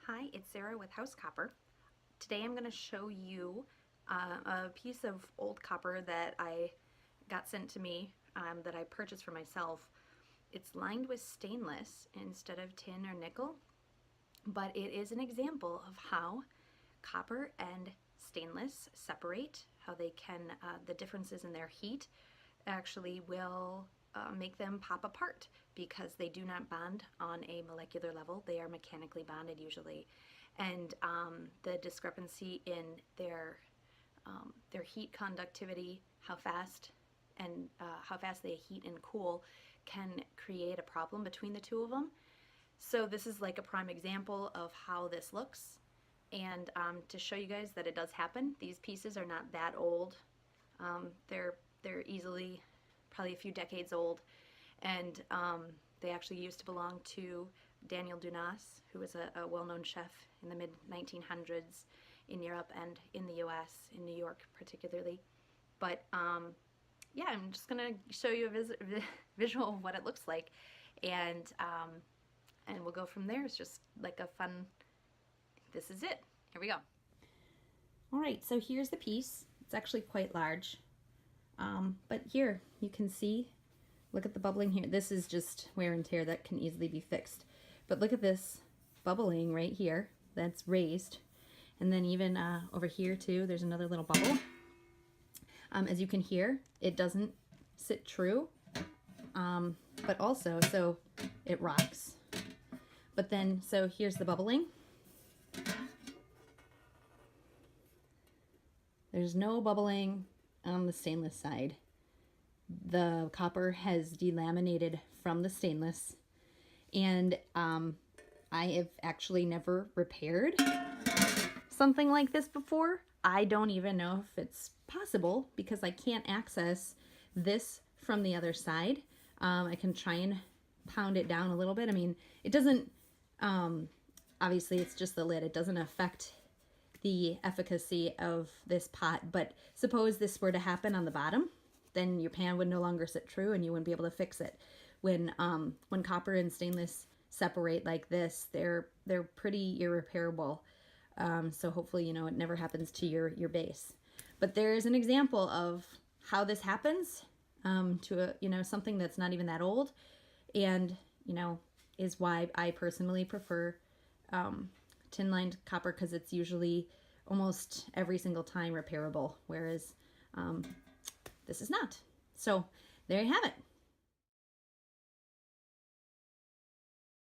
Hi, it's Sarah with House Copper. Today I'm going to show you a piece of old copper that I got sent to me that I purchased for myself. It's lined with stainless instead of tin or nickel, but it is an example of how copper and stainless separate, how they can, the differences in their heat actually will make them pop apart because they do not bond on a molecular level. They are mechanically bonded usually. And the discrepancy in their heat conductivity, how fast they heat and cool, can create a problem between the two of them. So this is like a prime example of how this looks. And to show you guys that it does happen, these pieces are not that old. They're easily probably a few decades old, and they actually used to belong to Daniel Dunas, who was a well-known chef in the mid-1900s in Europe and in the US, in New York particularly. But yeah, I'm just gonna show you a visual of what it looks like, and we'll go from there. It's just like a fun, this is it. Here we go. All right, so here's the piece. It's actually quite large. But here you can see, look at the bubbling here. This is just wear and tear that can easily be fixed. But look at this bubbling right here that's raised. And then even over here too, there's another little bubble. As you can hear, it doesn't sit true, but also, so it rocks. But then, so here's the bubbling. There's no bubbling on the stainless side. The copper has delaminated from the stainless, and I have actually never repaired something like this before. I don't even know if it's possible because I can't access this from the other side. I can try and pound it down a little bit. I mean, it doesn't, obviously it's just the lid. It doesn't affect the efficacy of this pot, but suppose this were to happen on the bottom, then your pan would no longer sit true and you wouldn't be able to fix it. When copper and stainless separate like this, they're pretty irreparable. So hopefully, you know, it never happens to your base. But there's an example of how this happens to something that's not even that old, and is why I personally prefer tin-lined copper, because it's usually almost every single time repairable, whereas this is not. So there you have it.